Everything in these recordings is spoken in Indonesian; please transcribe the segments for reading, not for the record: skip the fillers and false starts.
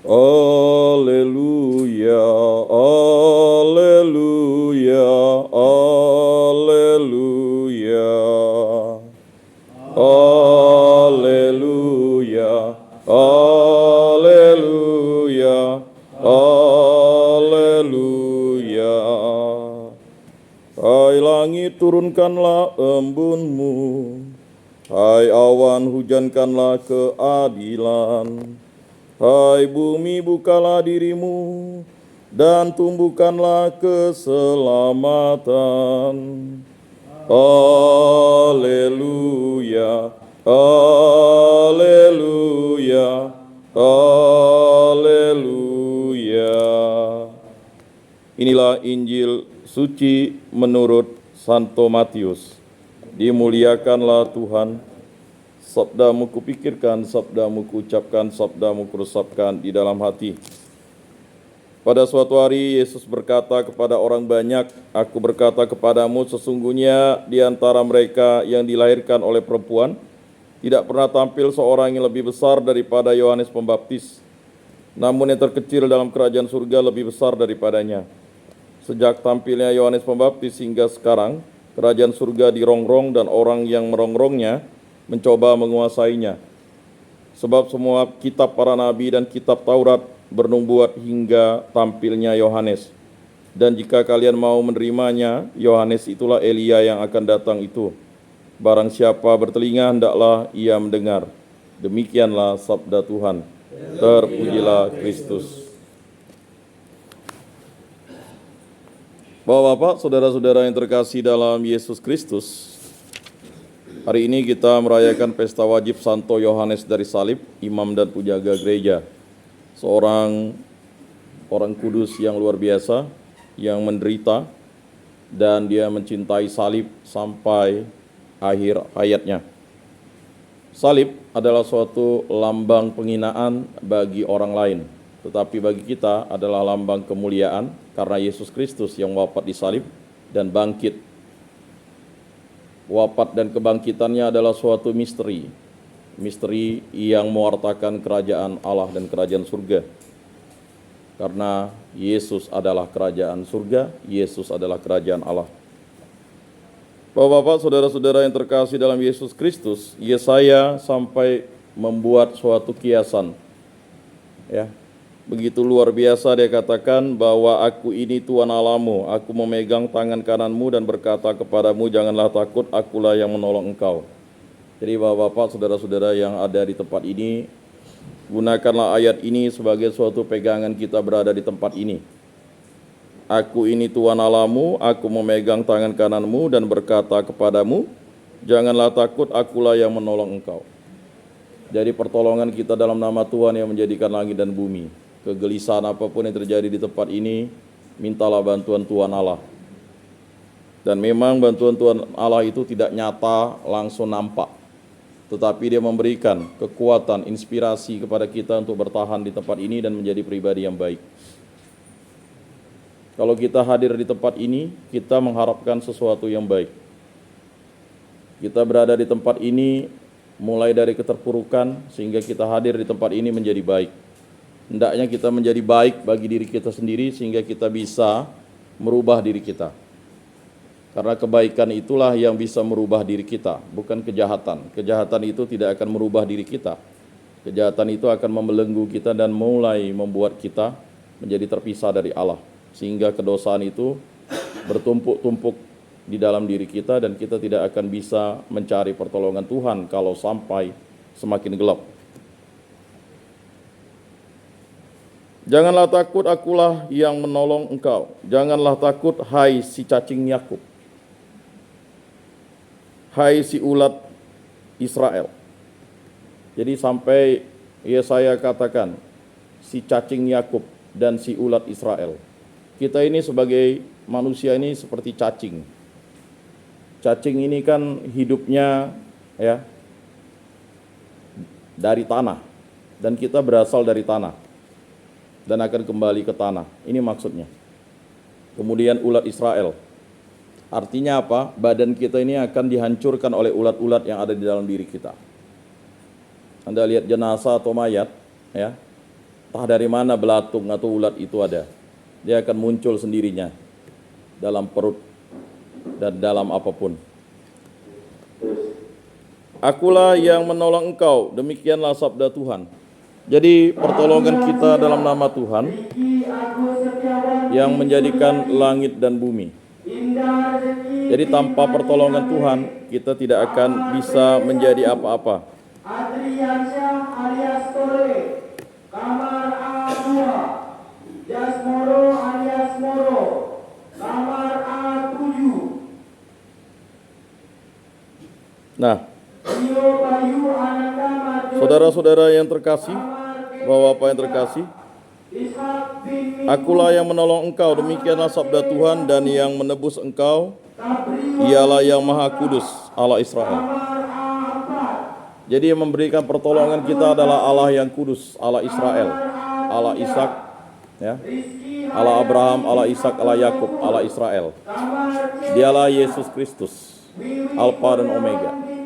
Alleluia, alleluia, alleluia. Alleluia, alleluia, alleluia. Hai langit, turunkanlah embunmu, hai awan, hujankanlah keadilan. Hai bumi, bukalah dirimu, dan tumbuhkanlah keselamatan. Alleluia, alleluia, alleluia. Inilah Injil suci menurut Santo Matius. Dimuliakanlah Tuhan. Sabdamu kupikirkan, sabdamu kuucapkan, sabdamu kuresapkan di dalam hati. Pada suatu hari Yesus berkata kepada orang banyak, "Aku berkata kepadamu, sesungguhnya di antara mereka yang dilahirkan oleh perempuan, tidak pernah tampil seorang yang lebih besar daripada Yohanes Pembaptis. Namun yang terkecil dalam kerajaan surga lebih besar daripadanya. Sejak tampilnya Yohanes Pembaptis hingga sekarang, kerajaan surga dirongrong dan orang yang merongrongnya mencoba menguasainya. Sebab semua kitab para nabi dan kitab Taurat bernubuat hingga tampilnya Yohanes. Dan jika kalian mau menerimanya, Yohanes itulah Elia yang akan datang itu. Barang siapa bertelinga, hendaklah ia mendengar." Demikianlah sabda Tuhan. Terpujilah Kristus. Bapak-bapak, saudara-saudara yang terkasih dalam Yesus Kristus, hari ini kita merayakan pesta wajib Santo Yohanes dari Salib, imam dan penjaga gereja. Seorang orang kudus yang luar biasa, yang menderita, dan dia mencintai salib sampai akhir hayatnya. Salib adalah suatu lambang penghinaan bagi orang lain, tetapi bagi kita adalah lambang kemuliaan karena Yesus Kristus yang wafat di salib dan bangkit. Wafat dan kebangkitannya adalah suatu misteri yang mewartakan kerajaan Allah dan kerajaan surga. Karena Yesus adalah kerajaan surga, Yesus adalah kerajaan Allah. Bapak-bapak, saudara-saudara yang terkasih dalam Yesus Kristus, Yesaya sampai membuat suatu kiasan. Ya, begitu luar biasa dia katakan bahwa aku ini Tuhan Allahmu, aku memegang tangan kananmu dan berkata kepadamu, janganlah takut, akulah yang menolong engkau. Jadi bapak-bapak, saudara-saudara yang ada di tempat ini, gunakanlah ayat ini sebagai suatu pegangan kita berada di tempat ini. Aku ini Tuhan Allahmu, aku memegang tangan kananmu dan berkata kepadamu, janganlah takut, akulah yang menolong engkau. Jadi pertolongan kita dalam nama Tuhan yang menjadikan langit dan bumi. Kegelisahan apapun yang terjadi di tempat ini, mintalah bantuan Tuhan Allah. Dan memang bantuan Tuhan Allah itu tidak nyata langsung nampak, tetapi dia memberikan kekuatan, inspirasi kepada kita untuk bertahan di tempat ini dan menjadi pribadi yang baik. Kalau kita hadir di tempat ini, kita mengharapkan sesuatu yang baik. Kita berada di tempat ini mulai dari keterpurukan sehingga kita hadir di tempat ini menjadi baik. Hendaknya kita menjadi baik bagi diri kita sendiri sehingga kita bisa merubah diri kita. Karena kebaikan itulah yang bisa merubah diri kita, bukan kejahatan. Kejahatan itu tidak akan merubah diri kita. Kejahatan itu akan membelenggu kita dan mulai membuat kita menjadi terpisah dari Allah. Sehingga kedosaan itu bertumpuk-tumpuk di dalam diri kita dan kita tidak akan bisa mencari pertolongan Tuhan kalau sampai semakin gelap. Janganlah takut, akulah yang menolong engkau. Janganlah takut, hai si cacing Yakub. Hai si ulat Israel. Jadi sampai Yesaya katakan, si cacing Yakub dan si ulat Israel. Kita ini sebagai manusia ini seperti cacing. Cacing ini kan hidupnya ya dari tanah. Dan kita berasal dari tanah. Dan akan kembali ke tanah. Ini maksudnya. Kemudian ulat Israel. Artinya apa? Badan kita ini akan dihancurkan oleh ulat-ulat yang ada di dalam diri kita. Anda lihat jenazah atau mayat, ya, Entah dari mana belatung atau ulat itu ada. Dia akan muncul sendirinya dalam perut dan dalam apapun. Akulah yang menolong engkau, demikianlah sabda Tuhan. Jadi pertolongan kita dalam nama Tuhan yang menjadikan langit dan bumi. Jadi tanpa pertolongan Tuhan kita tidak akan bisa menjadi apa-apa. Adriansyah alias Tore, kamar A2, Jasmoro alias Moro, kamar A7. Nah, Rio Bayu Ananda Madu, saudara-saudara yang terkasih, bapak-bapak yang terkasih, Ishak bin akulah yang menolong engkau, demikianlah sabda Tuhan, dan yang menebus engkau Tabrio, ialah yang Maha Kudus, Allah Israel. kamar A4, Jadi yang memberikan pertolongan kita adalah Allah yang kudus, Allah Israel, Allah Ishak, ya, Rizki Allah Abraham, Allah Ishak, Allah Yakub, Allah Israel. kamar C, Dialah Yesus Kristus, Wiwi Alfa dan Omega. bin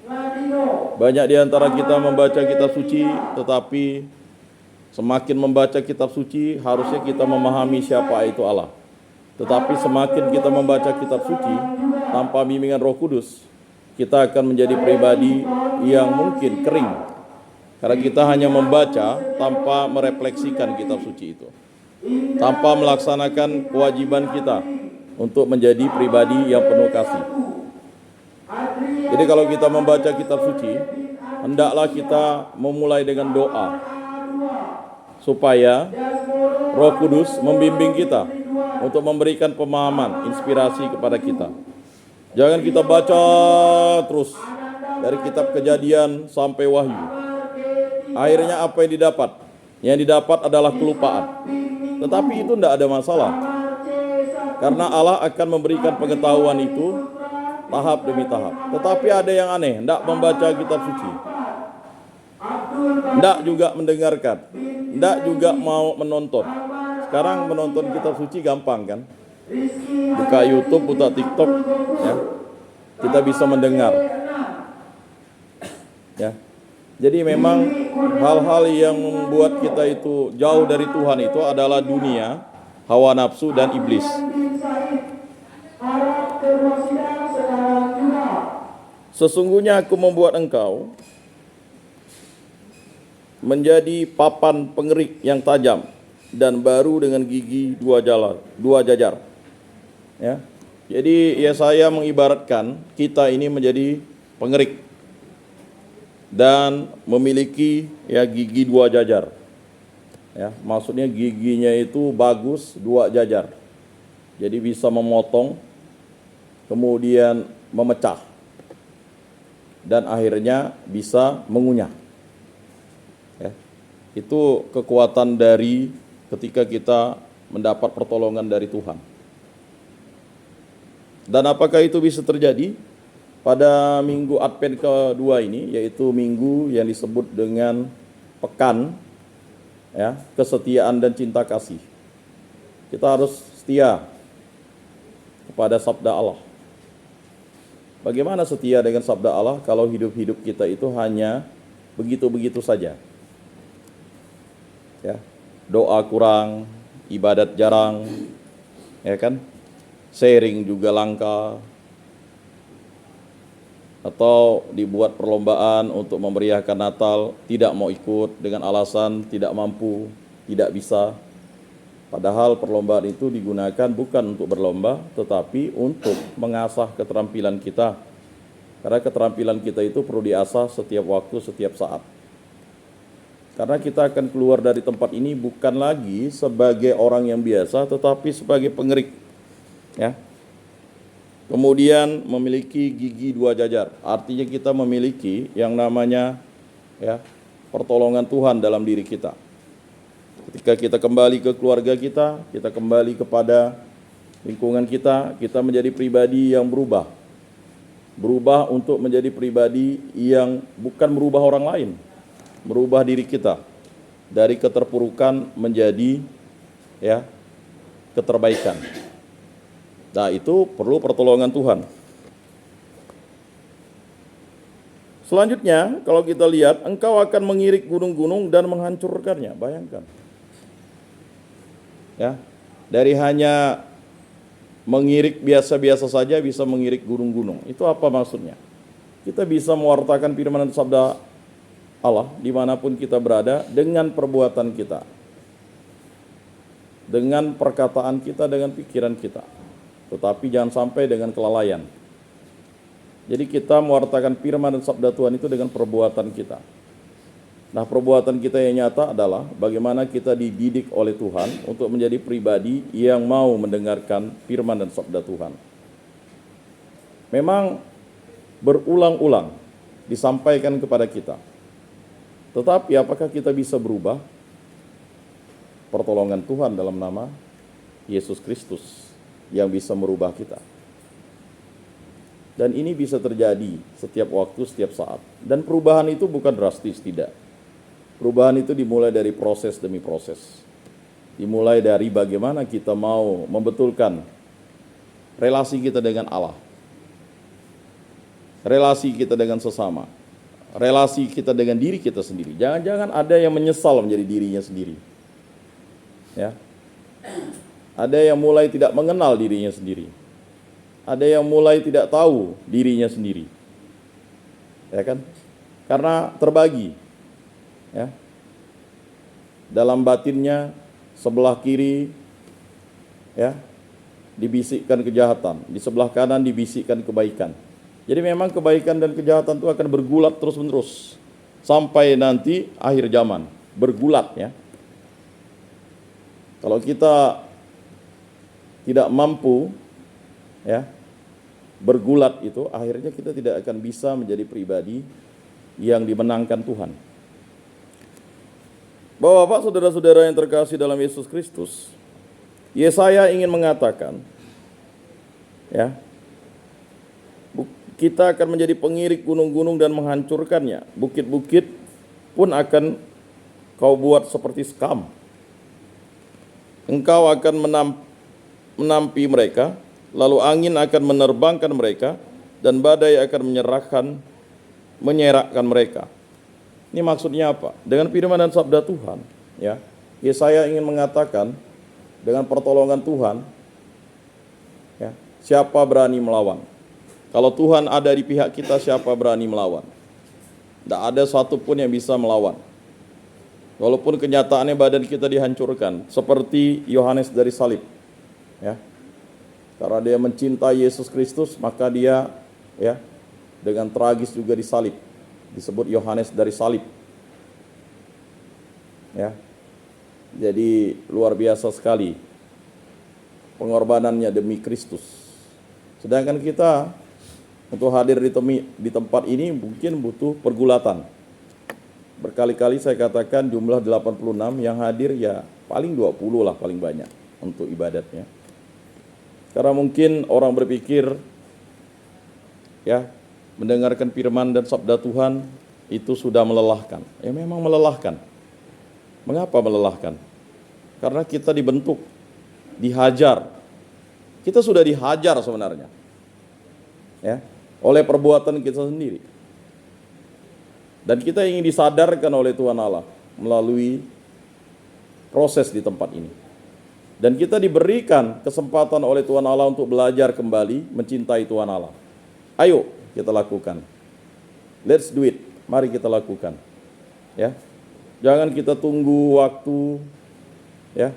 Ngadino, Banyak di antara kita membaca kitab suci, tetapi semakin membaca kitab suci, harusnya kita memahami siapa itu Allah. Tetapi semakin kita membaca kitab suci tanpa bimbingan Roh Kudus, kita akan menjadi pribadi yang mungkin kering. Karena kita hanya membaca tanpa merefleksikan kitab suci itu. Tanpa melaksanakan kewajiban kita untuk menjadi pribadi yang penuh kasih. Jadi kalau kita membaca kitab suci, hendaklah kita memulai dengan doa. Supaya Roh Kudus membimbing kita untuk memberikan pemahaman, inspirasi kepada kita. Jangan kita baca terus dari kitab Kejadian sampai Wahyu. Akhirnya apa yang didapat? Yang didapat adalah kelupaan. Tetapi itu tidak ada masalah. Karena Allah akan memberikan pengetahuan itu tahap demi tahap. Tetapi ada yang aneh, tidak membaca kitab suci. Tidak juga mendengarkan. Tidak juga mau menonton. Sekarang menonton kitab suci gampang kan? Buka YouTube, buka TikTok, ya. Kita bisa mendengar. Ya. Jadi memang hal-hal yang membuat kita itu jauh dari Tuhan itu adalah dunia, hawa nafsu dan iblis. Sesungguhnya aku membuat engkau menjadi papan pengerik yang tajam dan baru dengan gigi dua jajar. Ya. Jadi Yesaya mengibaratkan kita ini menjadi pengerik dan memiliki ya gigi dua jajar. Ya, maksudnya giginya itu bagus dua jajar. Jadi bisa memotong, kemudian memecah, dan akhirnya bisa mengunyah. Ya. Itu kekuatan dari ketika kita mendapat pertolongan dari Tuhan. Dan apakah itu bisa terjadi pada minggu Advent kedua ini, yaitu minggu yang disebut dengan pekan ya, kesetiaan dan cinta kasih. Kita harus setia kepada sabda Allah. Bagaimana setia dengan sabda Allah kalau hidup-hidup kita itu hanya begitu-begitu saja? Ya, doa kurang, ibadat jarang, ya kan? Sharing juga langka, atau dibuat perlombaan untuk memeriahkan Natal, tidak mau ikut dengan alasan tidak mampu, tidak bisa. Padahal perlombaan itu digunakan bukan untuk berlomba, tetapi untuk mengasah keterampilan kita. Karena keterampilan kita itu perlu diasah setiap waktu, setiap saat. Karena kita akan keluar dari tempat ini bukan lagi sebagai orang yang biasa, tetapi sebagai pengerik. Ya. Kemudian memiliki gigi dua jajar. Artinya kita memiliki yang namanya ya, pertolongan Tuhan dalam diri kita. Ketika kita kembali ke keluarga kita kembali kepada lingkungan kita menjadi pribadi yang berubah. Berubah untuk menjadi pribadi yang bukan merubah orang lain, merubah diri kita dari keterpurukan menjadi ya keterbaikan. Nah, itu perlu pertolongan Tuhan. Selanjutnya, kalau kita lihat, engkau akan mengirik gunung-gunung dan menghancurkannya. Bayangkan. Ya, dari hanya mengirik biasa-biasa saja bisa mengirik gunung-gunung. Itu apa maksudnya? Kita bisa mewartakan firman dan sabda Allah dimanapun kita berada dengan perbuatan kita, dengan perkataan kita, dengan pikiran kita. Tetapi jangan sampai dengan kelalaian. Jadi kita mewartakan firman dan sabda Tuhan itu dengan perbuatan kita. Nah, perbuatan kita yang nyata adalah bagaimana kita dididik oleh Tuhan untuk menjadi pribadi yang mau mendengarkan firman dan sabda Tuhan. Memang berulang-ulang disampaikan kepada kita. Tetapi apakah kita bisa berubah? Pertolongan Tuhan dalam nama Yesus Kristus yang bisa merubah kita. Dan ini bisa terjadi setiap waktu, setiap saat. Dan perubahan itu bukan drastis, tidak. Perubahan itu dimulai dari proses demi proses. Dimulai dari bagaimana kita mau membetulkan relasi kita dengan Allah. Relasi kita dengan sesama. Relasi kita dengan diri kita sendiri. Jangan-jangan ada yang menyesal menjadi dirinya sendiri. Ya. Ada yang mulai tidak mengenal dirinya sendiri. Ada yang mulai tidak tahu dirinya sendiri. Ya kan? Karena terbagi. Ya. Dalam batinnya sebelah kiri ya dibisikkan kejahatan, di sebelah kanan dibisikkan kebaikan. Jadi memang kebaikan dan kejahatan itu akan bergulat terus-menerus sampai nanti akhir zaman, bergulat ya. Kalau kita tidak mampu ya bergulat itu, akhirnya kita tidak akan bisa menjadi pribadi yang dimenangkan Tuhan. Bapak-bapak, saudara-saudara yang terkasih dalam Yesus Kristus, Yesaya ingin mengatakan, ya, kita akan menjadi pengirik gunung-gunung dan menghancurkannya. Bukit-bukit pun akan kau buat seperti sekam. Engkau akan menampi mereka, lalu angin akan menerbangkan mereka, dan badai akan menyerakkan mereka. Ini maksudnya apa? Dengan firman dan sabda Tuhan, ya, Yesaya ingin mengatakan dengan pertolongan Tuhan, ya, siapa berani melawan? Kalau Tuhan ada di pihak kita, siapa berani melawan? Tidak ada satupun yang bisa melawan. Walaupun kenyataannya badan kita dihancurkan, seperti Yohanes dari salib, ya. Karena dia mencintai Yesus Kristus, maka dia ya dengan tragis juga disalib. Disebut Yohanes dari salib. Ya. Jadi luar biasa sekali pengorbanannya demi Kristus. Sedangkan kita untuk hadir di tempat ini mungkin butuh pergulatan. Berkali-kali saya katakan jumlah 86 yang hadir ya paling 20 lah paling banyak untuk ibadatnya. Karena mungkin orang berpikir ya mendengarkan firman dan sabda Tuhan itu sudah melelahkan. Ya memang melelahkan. Mengapa melelahkan? Karena kita dibentuk, dihajar. Kita sudah dihajar sebenarnya. Ya, oleh perbuatan kita sendiri. Dan kita ingin disadarkan oleh Tuhan Allah melalui proses di tempat ini. Dan kita diberikan kesempatan oleh Tuhan Allah untuk belajar kembali mencintai Tuhan Allah. Ayo kita lakukan. Let's do it. Mari kita lakukan. Ya. Jangan kita tunggu waktu. Ya.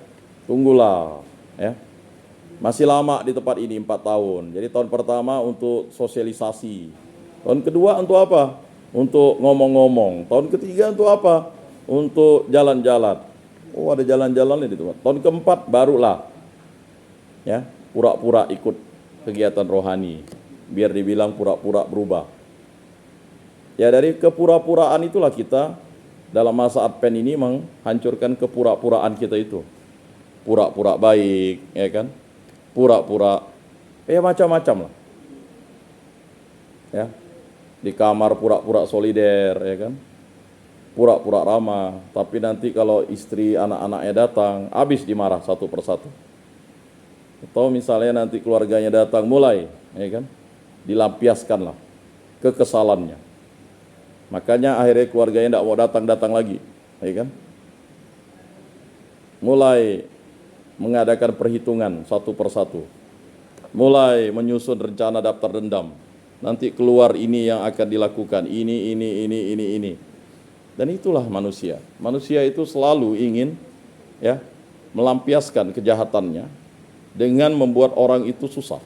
Tunggulah. Ya. Masih lama di tempat ini 4 tahun. Jadi tahun pertama untuk sosialisasi. Tahun kedua untuk apa? Untuk ngomong-ngomong. Tahun ketiga untuk apa? Untuk jalan-jalan. Oh, ada jalan-jalan di tempat. Tahun keempat barulah ya, pura-pura ikut kegiatan rohani. Biar dibilang pura-pura berubah. Ya, dari kepura-puraan itulah kita dalam masa Advent ini menghancurkan kepura-puraan kita itu. Pura-pura baik, ya kan? Pura-pura ya macam-macam lah. Ya. Di kamar pura-pura solider, ya kan? Pura-pura ramah, tapi nanti kalau istri anak-anaknya datang, habis dimarah satu persatu. Atau misalnya nanti keluarganya datang mulai, ya kan? Dilampiaskanlah kekesalannya. Makanya akhirnya keluarganya tidak mau datang-datang lagi, ya kan? Mulai mengadakan perhitungan satu persatu. Mulai menyusun rencana daftar dendam. Nanti keluar ini yang akan dilakukan, ini. Dan itulah manusia. Manusia itu selalu ingin ya melampiaskan kejahatannya dengan membuat orang itu susah.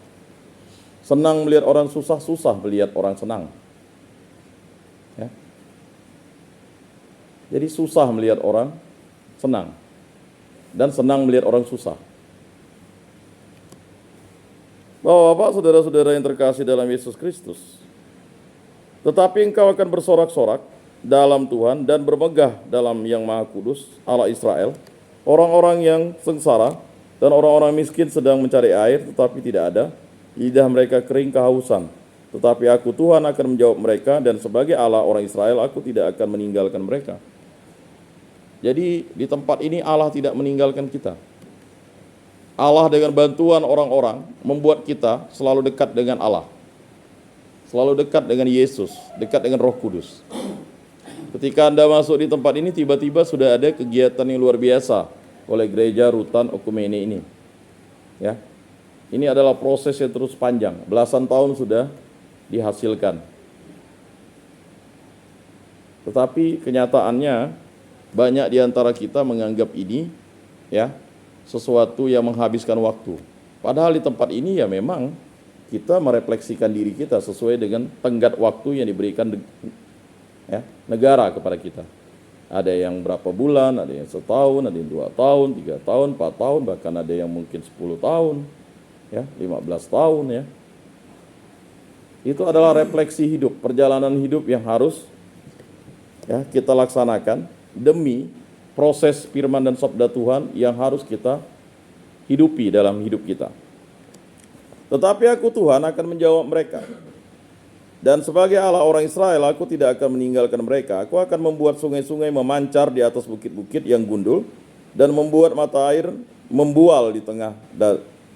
Senang melihat orang susah, susah melihat orang senang. Ya. Jadi susah melihat orang senang dan senang melihat orang susah. Bapak-bapak, saudara-saudara yang terkasih dalam Yesus Kristus, tetapi engkau akan bersorak-sorak dalam Tuhan dan bermegah dalam Yang Maha Kudus, Allah Israel. Orang-orang yang sengsara dan orang-orang miskin sedang mencari air, tetapi tidak ada. Lidah mereka kering kehausan. Tetapi aku Tuhan akan menjawab mereka, dan sebagai Allah orang Israel, aku tidak akan meninggalkan mereka. Jadi di tempat ini Allah tidak meninggalkan kita. Allah dengan bantuan orang-orang membuat kita selalu dekat dengan Allah. Selalu dekat dengan Yesus, dekat dengan Roh Kudus. Ketika Anda masuk di tempat ini, tiba-tiba sudah ada kegiatan yang luar biasa oleh gereja Rutan Okumene ini. Ya. Ini adalah proses yang terus panjang, belasan tahun sudah dihasilkan. Tetapi kenyataannya banyak di antara kita menganggap ini ya sesuatu yang menghabiskan waktu. Padahal di tempat ini ya memang kita merefleksikan diri kita sesuai dengan tenggat waktu yang diberikan ya, negara kepada kita. Ada yang berapa bulan, ada yang setahun, ada yang 2 tahun, 3 tahun, 4 tahun, bahkan ada yang mungkin 10 tahun, ya, 15 tahun ya. Itu adalah refleksi hidup, perjalanan hidup yang harus ya kita laksanakan demi proses firman dan sabda Tuhan yang harus kita hidupi dalam hidup kita. Tetapi aku Tuhan akan menjawab mereka. Dan sebagai Allah orang Israel, aku tidak akan meninggalkan mereka. Aku akan membuat sungai-sungai memancar di atas bukit-bukit yang gundul dan membuat mata air membual di tengah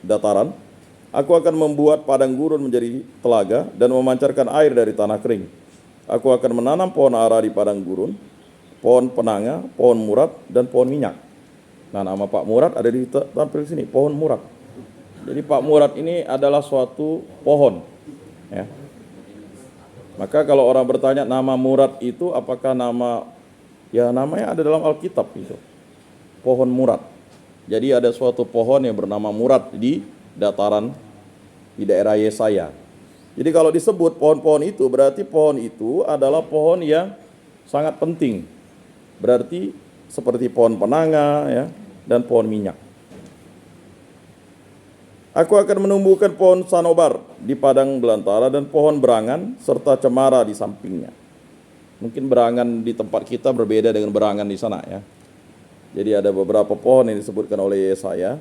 dataran. Aku akan membuat padang gurun menjadi telaga dan memancarkan air dari tanah kering. Aku akan menanam pohon ara di padang gurun, pohon penanga, pohon murad, dan pohon minyak. Nah, nama Pak Murad ada di tampil sini, pohon murad. Jadi Pak Murad ini adalah suatu pohon. Ya. Maka kalau orang bertanya nama murad itu apakah nama, ya namanya ada dalam Alkitab itu. Pohon murad. Jadi ada suatu pohon yang bernama murad di dataran di daerah Yesaya. Jadi kalau disebut pohon-pohon itu berarti pohon itu adalah pohon yang sangat penting. Berarti seperti pohon penanga ya, dan pohon minyak. Aku akan menumbuhkan pohon sanobar di padang belantara dan pohon berangan serta cemara di sampingnya. Mungkin berangan di tempat kita berbeda dengan berangan di sana ya. Jadi ada beberapa pohon yang disebutkan oleh Yesaya.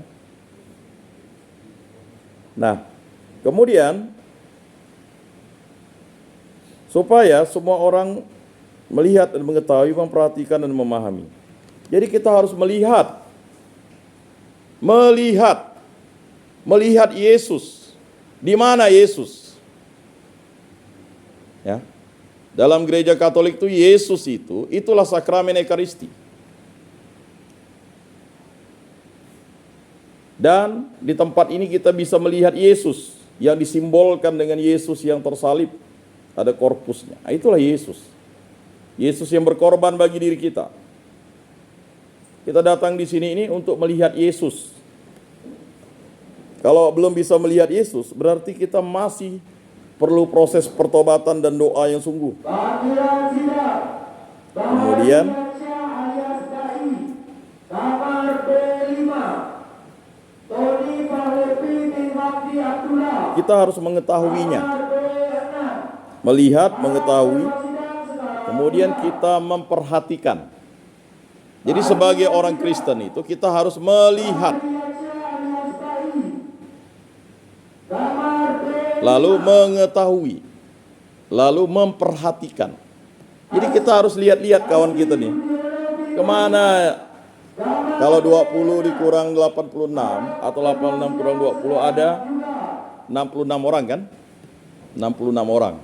Nah, kemudian supaya semua orang melihat dan mengetahui, memperhatikan dan memahami. Jadi kita harus melihat Yesus. Di mana Yesus? Ya. Dalam gereja Katolik itu Yesus itulah sakramen Ekaristi. Dan di tempat ini kita bisa melihat Yesus yang disimbolkan dengan Yesus yang tersalib. Ada korpusnya. Itulah Yesus. Yesus yang berkorban bagi diri kita. Kita datang di sini ini untuk melihat Yesus. Kalau belum bisa melihat Yesus, berarti kita masih perlu proses pertobatan dan doa yang sungguh. Kemudian kita harus mengetahuinya. Melihat, mengetahui, kemudian kita memperhatikan. Jadi sebagai orang Kristen itu kita harus melihat, lalu mengetahui, lalu memperhatikan. Jadi kita harus lihat-lihat kawan kita nih. Kemana? Kalau 20 dikurang 86 atau 86 kurang 20 ada 66 orang kan? 66 orang.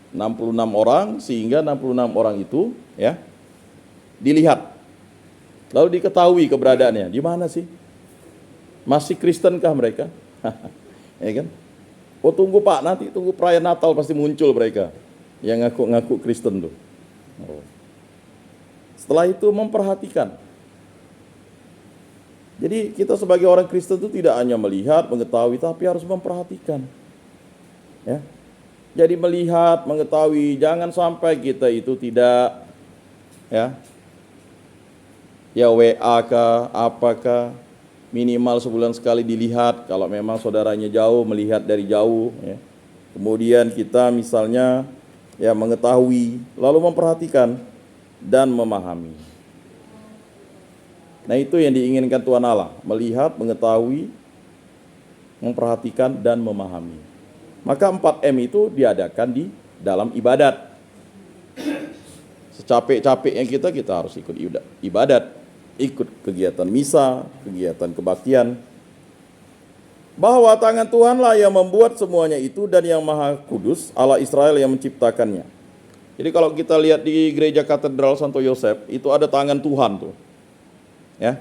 66 orang, sehingga 66 orang itu ya dilihat. Lalu diketahui keberadaannya. Di mana sih? Masih Kristenkah mereka? Ya kan? Oh tunggu Pak, nanti tunggu perayaan Natal pasti muncul mereka yang ngaku-ngaku Kristen tuh. Oh. Setelah itu memperhatikan. Jadi kita sebagai orang Kristen itu tidak hanya melihat, mengetahui, tapi harus memperhatikan. Ya. Jadi melihat, mengetahui, jangan sampai kita itu tidak ya WA kah, apakah, minimal sebulan sekali dilihat. Kalau memang saudaranya jauh, melihat dari jauh. Ya. Kemudian kita misalnya ya mengetahui, lalu memperhatikan dan memahami. Nah itu yang diinginkan Tuhan Allah, melihat, mengetahui, memperhatikan dan memahami. Maka 4M itu diadakan di dalam ibadat. Secapek-capeknya kita harus ikut ibadat, ikut kegiatan misa, kegiatan kebaktian. Bahwa tangan Tuhanlah yang membuat semuanya itu dan yang Maha Kudus, Allah Israel yang menciptakannya. Jadi kalau kita lihat di gereja Katedral Santo Yosef, itu ada tangan Tuhan tuh. Ya.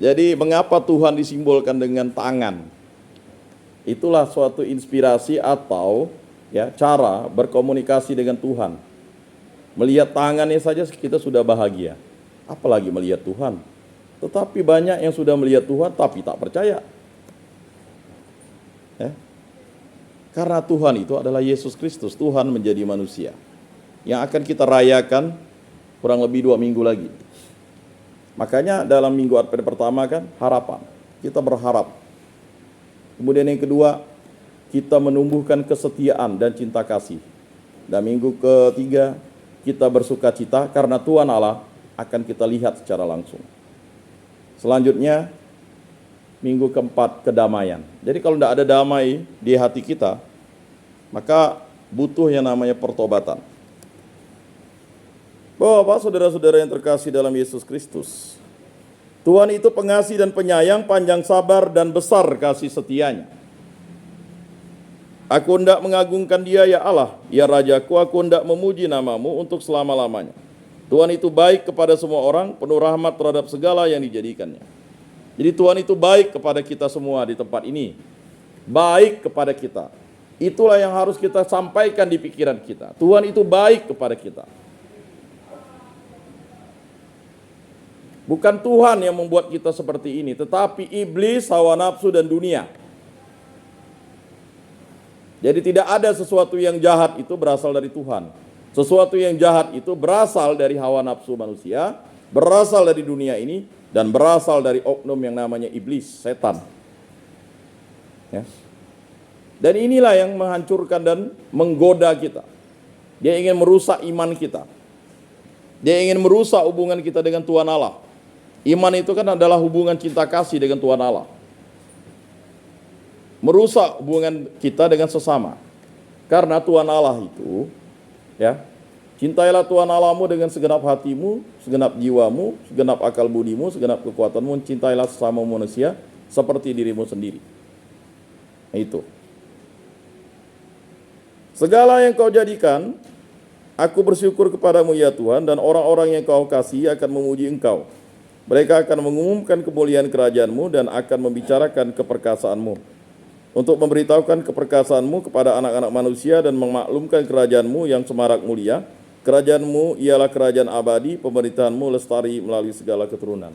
Jadi mengapa Tuhan disimbolkan dengan tangan? Itulah suatu inspirasi atau ya cara berkomunikasi dengan Tuhan. Melihat tangannya saja kita sudah bahagia. Apalagi melihat Tuhan. Tetapi banyak yang sudah melihat Tuhan tapi tak percaya. Ya. Karena Tuhan itu adalah Yesus Kristus. Tuhan menjadi manusia. Yang akan kita rayakan kurang lebih 2 minggu lagi. Makanya dalam minggu Advent pertama kan harapan. Kita berharap. Kemudian yang kedua, kita menumbuhkan kesetiaan dan cinta kasih. Dan minggu ketiga, kita bersuka cita karena Tuhan Allah akan kita lihat secara langsung. Selanjutnya, minggu keempat, kedamaian. Jadi kalau tidak ada damai di hati kita, maka butuh yang namanya pertobatan. Bapak, saudara-saudara yang terkasih dalam Yesus Kristus, Tuhan itu pengasih dan penyayang, panjang sabar dan besar kasih setianya. Aku hendak mengagungkan Dia ya Allah, ya Rajaku, aku hendak memuji namamu untuk selama-lamanya. Tuhan itu baik kepada semua orang, penuh rahmat terhadap segala yang dijadikannya. Jadi Tuhan itu baik kepada kita semua di tempat ini. Baik kepada kita. Itulah yang harus kita sampaikan di pikiran kita. Tuhan itu baik kepada kita. Bukan Tuhan yang membuat kita seperti ini, tetapi iblis, hawa nafsu, dan dunia. Jadi tidak ada sesuatu yang jahat itu berasal dari Tuhan. Sesuatu yang jahat itu berasal dari hawa nafsu manusia, berasal dari dunia ini, dan berasal dari oknum yang namanya iblis, setan. Ya. Dan inilah yang menghancurkan dan menggoda kita. Dia ingin merusak iman kita. Dia ingin merusak hubungan kita dengan Tuhan Allah. Iman itu kan adalah hubungan cinta kasih dengan Tuhan Allah. Merusak hubungan kita dengan sesama. Karena Tuhan Allah itu, ya, cintailah Tuhan Allahmu dengan segenap hatimu, segenap jiwamu, segenap akal budimu, segenap kekuatanmu, cintailah sesama manusia seperti dirimu sendiri. Nah, itu. Segala yang kau jadikan, aku bersyukur kepadamu ya Tuhan, dan orang-orang yang kau kasih akan memuji engkau. Mereka akan mengumumkan kemuliaan kerajaan-Mu dan akan membicarakan keperkasaanmu. Untuk memberitahukan keperkasaanmu kepada anak-anak manusia dan memaklumkan kerajaan-Mu yang semarak mulia. Kerajaan-Mu ialah kerajaan abadi, pemerintahan-Mu lestari melalui segala keturunan.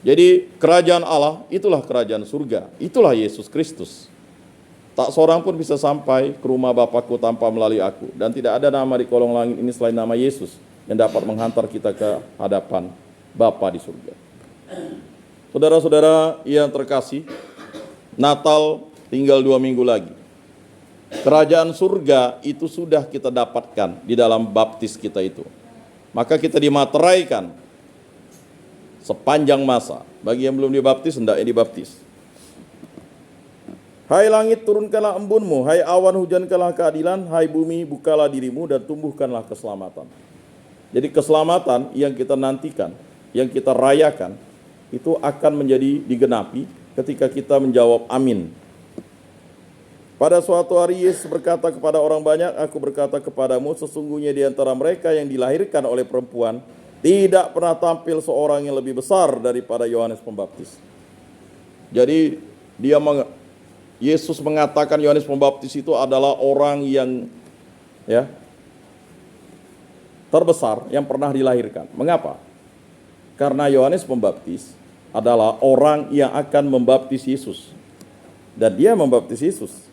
Jadi kerajaan Allah itulah kerajaan surga, itulah Yesus Kristus. Tak seorang pun bisa sampai ke rumah Bapakku tanpa melalui aku. Dan tidak ada nama di kolong langit ini selain nama Yesus yang dapat menghantar kita ke hadapan Bapa di surga. Saudara-saudara yang terkasih, Natal tinggal 2 minggu lagi. Kerajaan surga itu sudah kita dapatkan di dalam baptis kita itu. Maka kita dimateraikan sepanjang masa. Bagi yang belum dibaptis, hendaknya dibaptis. Hai langit, turunkanlah embunmu. Hai awan, hujankanlah keadilan. Hai bumi, bukalah dirimu dan tumbuhkanlah keselamatan. Jadi keselamatan yang kita nantikan, yang kita rayakan, itu akan menjadi digenapi ketika kita menjawab amin. Pada suatu hari Yesus berkata kepada orang banyak, "Aku berkata kepadamu, sesungguhnya di antara mereka yang dilahirkan oleh perempuan, tidak pernah tampil seorang yang lebih besar daripada Yohanes Pembaptis." Jadi Yesus mengatakan Yohanes Pembaptis itu adalah orang yang terbesar yang pernah dilahirkan. Mengapa? Karena Yohanes Pembaptis adalah orang yang akan membaptis Yesus. Dan dia membaptis Yesus.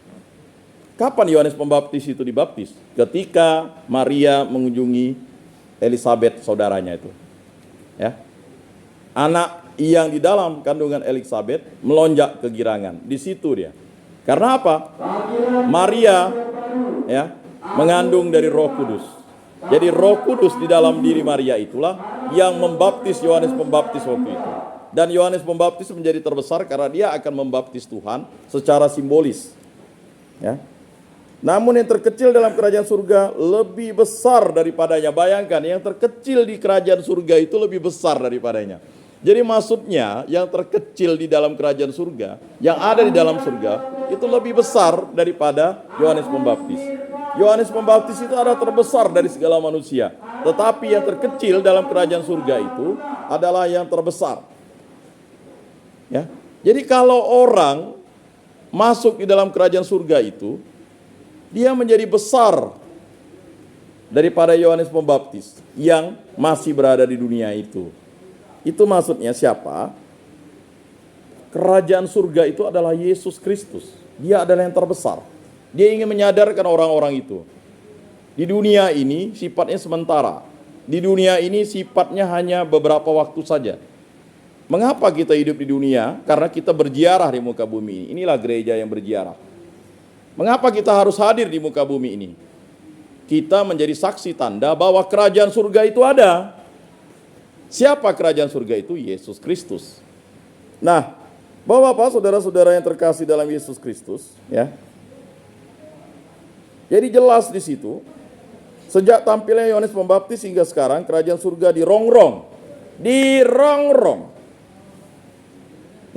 Kapan Yohanes Pembaptis itu dibaptis? Ketika Maria mengunjungi Elisabet, saudaranya itu. Ya. Anak yang di dalam kandungan Elisabet melonjak kegirangan. Di situ dia. Karena apa? Maria mengandung dari Roh Kudus. Jadi Roh Kudus di dalam diri Maria itulah yang membaptis Yohanes Pembaptis waktu itu. Dan Yohanes Pembaptis menjadi terbesar karena dia akan membaptis Tuhan secara simbolis. Ya. Namun yang terkecil dalam kerajaan surga lebih besar daripadanya. Bayangkan, yang terkecil di kerajaan surga itu lebih besar daripadanya. Jadi maksudnya yang terkecil di dalam kerajaan surga, yang ada di dalam surga, itu lebih besar daripada Yohanes Pembaptis. Yohanes Pembaptis itu adalah terbesar dari segala manusia. Tetapi yang terkecil dalam kerajaan surga itu adalah yang terbesar. Ya. Jadi kalau orang masuk di dalam kerajaan surga itu, dia menjadi besar daripada Yohanes Pembaptis yang masih berada di dunia itu. Itu maksudnya siapa? Kerajaan surga itu adalah Yesus Kristus. Dia adalah yang terbesar. Dia ingin menyadarkan orang-orang itu. Di dunia ini sifatnya sementara. Di dunia ini sifatnya hanya beberapa waktu saja. Mengapa kita hidup di dunia? Karena kita berziarah di muka bumi ini. Inilah gereja yang berziarah. Mengapa kita harus hadir di muka bumi ini? Kita menjadi saksi tanda bahwa kerajaan surga itu ada. Siapa kerajaan surga itu? Yesus Kristus. Nah, Bapak-bapak, saudara-saudara yang terkasih dalam Yesus Kristus, ya. Jadi jelas di situ, sejak tampilnya Yohanes Pembaptis hingga sekarang, kerajaan surga dirongrong.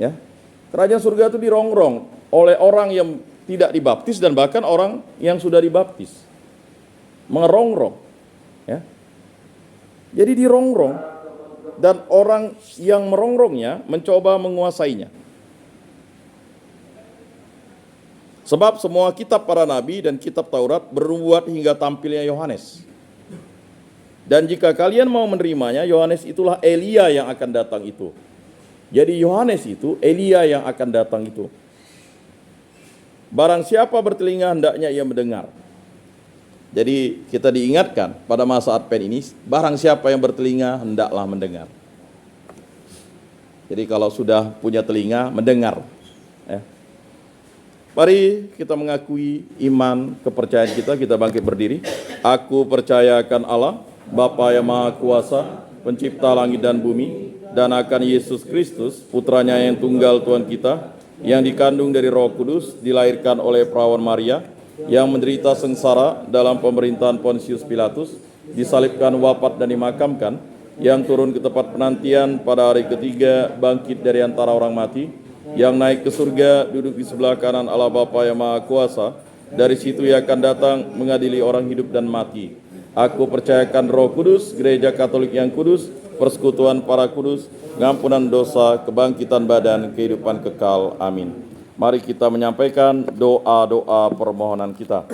Ya. Kerajaan surga itu dirongrong oleh orang yang tidak dibaptis dan bahkan orang yang sudah dibaptis. Mengerongrong. Ya. Jadi dirongrong dan orang yang merongrongnya mencoba menguasainya. Sebab semua kitab para nabi dan kitab Taurat bernubuat hingga tampilnya Yohanes. Dan jika kalian mau menerimanya, Yohanes itulah Elia yang akan datang itu. Jadi Yohanes itu Elia yang akan datang itu. Barang siapa bertelinga hendaknya ia mendengar. Jadi kita diingatkan pada masa Advent ini, barang siapa yang bertelinga hendaklah mendengar. Jadi kalau sudah punya telinga, mendengar. Ya. Mari kita mengakui iman kepercayaan kita bangkit berdiri. Aku percaya akan Allah, Bapa yang Maha Kuasa, pencipta langit dan bumi, dan akan Yesus Kristus, putranya yang tunggal Tuhan kita, yang dikandung dari Roh Kudus, dilahirkan oleh perawan Maria, yang menderita sengsara dalam pemerintahan Pontius Pilatus, disalibkan, wafat dan dimakamkan, yang turun ke tempat penantian pada hari ketiga, bangkit dari antara orang mati, yang naik ke surga, duduk di sebelah kanan Allah Bapa yang Maha Kuasa. Dari situ ia akan datang mengadili orang hidup dan mati. Aku percayakan Roh Kudus, gereja Katolik yang kudus, persekutuan para kudus, pengampunan dosa, kebangkitan badan, kehidupan kekal. Amin. Mari kita menyampaikan doa-doa permohonan kita.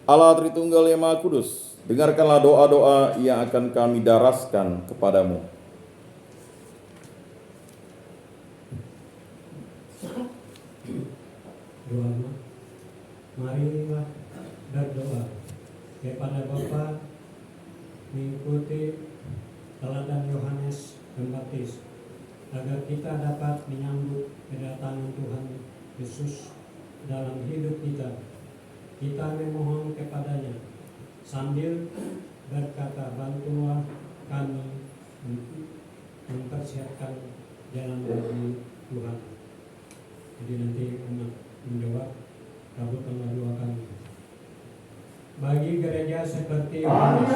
Allah Tritunggal yang Maha Kudus, dengarkanlah doa-doa yang akan kami daraskan kepadamu. Doa, marilah berdoa kepada Bapa mengikuti teladan Yohanes Pembaptis agar kita dapat menyambut kedatangan Tuhan Yesus dalam hidup kita. Kita memohon kepadanya sambil berkata, bantulah kami mempersiapkan jalan bagi Tuhan. Jadi nanti umat menjawab, kabulkanlah doa kami. Bagi gereja seperti Yohanes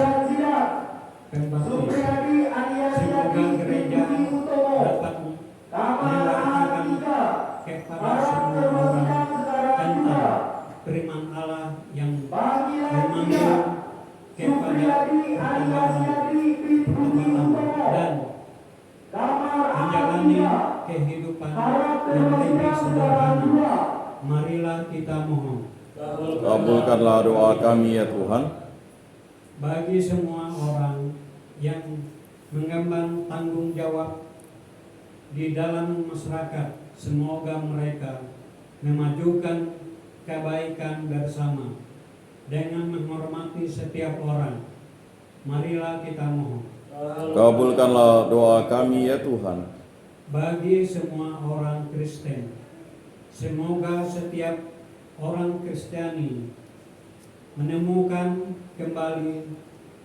Pembaptis, semoga gereja dapat mewartakan kepada semua orang tentang firman Allah yang memanggil kepada pertobatan dan menjalani kehidupan yang lebih sederhana. Marilah kita mohon. Kabulkanlah doa kami ya Tuhan. Bagi semua orang yang mengemban tanggung jawab di dalam masyarakat, semoga mereka memajukan kebaikan bersama dengan menghormati setiap orang. Marilah kita mohon. Kabulkanlah doa kami ya Tuhan. Bagi semua orang Kristen, semoga setiap orang Kristiani menemukan kembali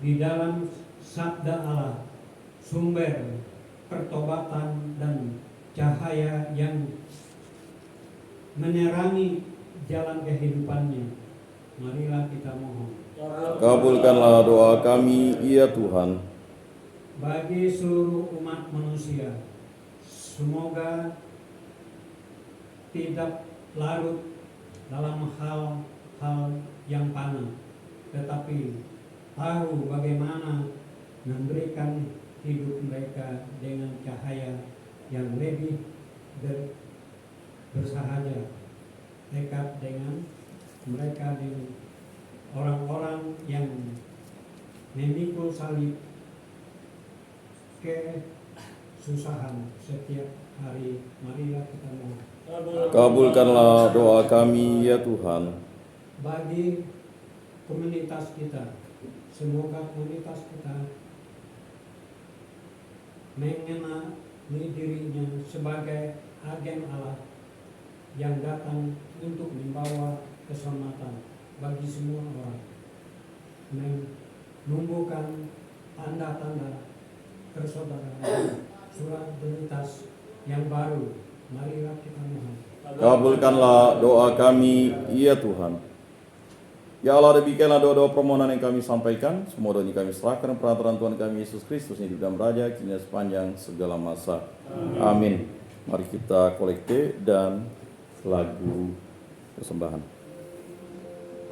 di dalam sabda Allah sumber pertobatan dan cahaya yang menerangi jalan kehidupannya. Marilah kita mohon. Kabulkanlah doa kami ya Tuhan. Bagi seluruh umat manusia, semoga tidak larut dalam hal-hal yang fana, tetapi tahu bagaimana memberikan hidup mereka dengan cahaya yang lebih bersahaja, dekat dengan mereka, dengan orang-orang yang memikul salib kesusahan setiap hari. Marilah kita mohon. Kabulkanlah doa kami ya Tuhan. Bagi komunitas kita, semoga komunitas kita mengenali dirinya sebagai agen Allah yang datang untuk membawa keselamatan bagi semua orang, menumbuhkan tanda-tanda persaudaraan, solidaritas yang baru. Marilah kita mohon. Kabulkanlah doa kami ya Tuhan. Ya Allah, demikianlah doa-doa permohonan yang kami sampaikan. Semua doa ini kami serahkan peraturan Tuhan kami Yesus Kristus yang hidup dan beraja kini sepanjang segala masa. Amin. Mari kita kolekte dan lagu persembahan.